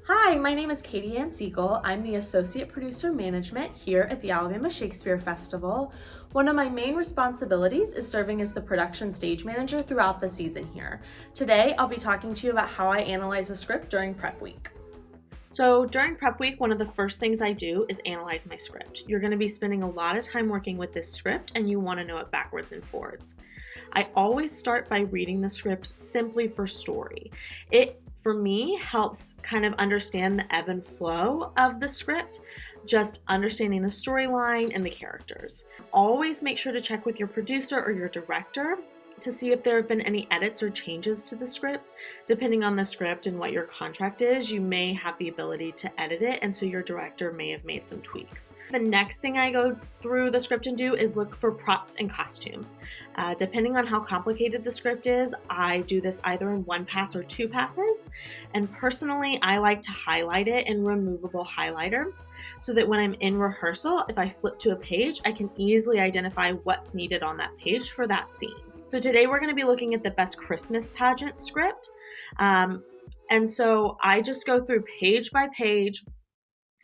Hi, my name is Katie Ann Siegel. I'm the Associate Producer Management here at the Alabama Shakespeare Festival. One of my main responsibilities is serving as the production stage manager throughout the season here. Today, I'll be talking to you about how I analyze a script during prep week. So during prep week, one of the first things I do is analyze my script. You're going to be spending a lot of time working with this script and you want to know it backwards and forwards. I always start by reading the script simply for story. It, for me, helps kind of understand the ebb and flow of the script, just understanding the storyline and the characters. Always make sure to check with your producer or your director to see if there have been any edits or changes to the script. Depending on the script and what your contract is, you may have the ability to edit it, and so your director may have made some tweaks. The next thing I go through the script and do is look for props and costumes. Depending on how complicated the script is, I do this either in one pass or two passes, and personally, I like to highlight it in removable highlighter so that when I'm in rehearsal, if I flip to a page, I can easily identify what's needed on that page for that scene. So today we're going to be looking at the Best Christmas Pageant script. And so I just go through page by page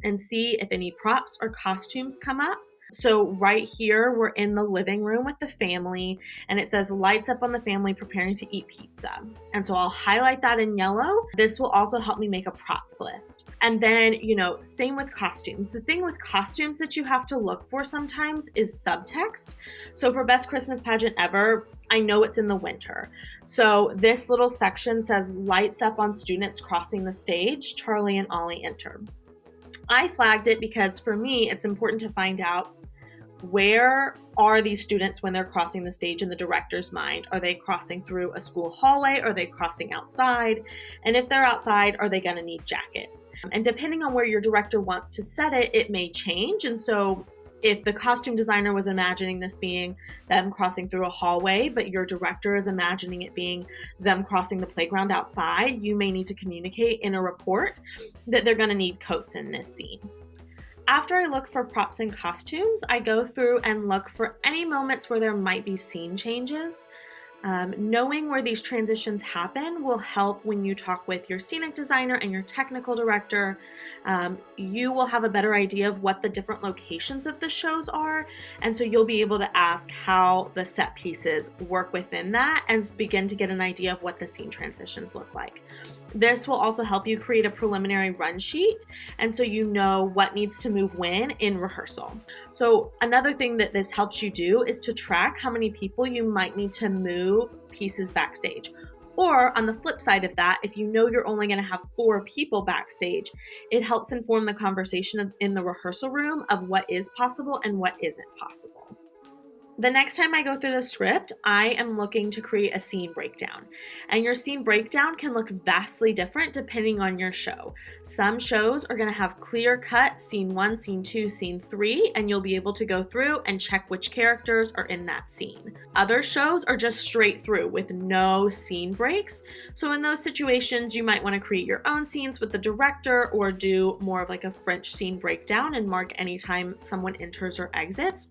and see if any props or costumes come up. So right here, we're in the living room with the family, and it says lights up on the family preparing to eat pizza. And so I'll highlight that in yellow. This will also help me make a props list. And then, same with costumes. The thing with costumes that you have to look for sometimes is subtext. So for Best Christmas Pageant Ever, I know it's in the winter. So this little section says lights up on students crossing the stage, Charlie and Ollie enter. I flagged it because for me, it's important to find out where are these students when they're crossing the stage in the director's mind. Are they crossing through a school hallway? Are they crossing outside? And if they're outside, are they going to need jackets? And depending on where your director wants to set it, it may change. And so if the costume designer was imagining this being them crossing through a hallway, but your director is imagining it being them crossing the playground outside, you may need to communicate in a report that they're going to need coats in this scene. After I look for props and costumes, I go through and look for any moments where there might be scene changes. Knowing where these transitions happen will help when you talk with your scenic designer and your technical director. You will have a better idea of what the different locations of the shows are, and so you'll be able to ask how the set pieces work within that and begin to get an idea of what the scene transitions look like. This will also help you create a preliminary run sheet, and so you know what needs to move when in rehearsal. So another thing that this helps you do is to track how many people you might need to move pieces backstage. Or on the flip side of that, if you know you're only going to have 4 people backstage, it helps inform the conversation in the rehearsal room of what is possible and what isn't possible. The next time I go through the script, I am looking to create a scene breakdown. And your scene breakdown can look vastly different depending on your show. Some shows are going to have clear cut scene 1, scene 2, scene 3, and you'll be able to go through and check which characters are in that scene. Other shows are just straight through with no scene breaks. So in those situations, you might want to create your own scenes with the director or do more of like a French scene breakdown and mark anytime someone enters or exits.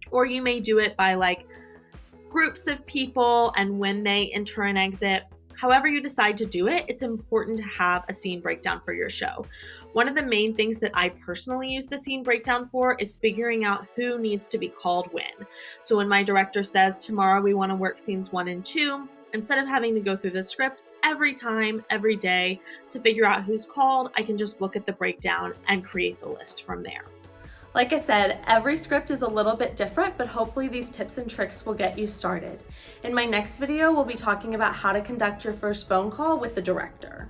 Or you may do it by like groups of people and when they enter and exit. However you decide to do it, it's important to have a scene breakdown for your show. One of the main things that I personally use the scene breakdown for is figuring out who needs to be called when. So when my director says, tomorrow we want to work scenes 1 and 2, instead of having to go through the script every time, every day to figure out who's called, I can just look at the breakdown and create the list from there. Like I said, every script is a little bit different, but hopefully these tips and tricks will get you started. In my next video, we'll be talking about how to conduct your first phone call with the director.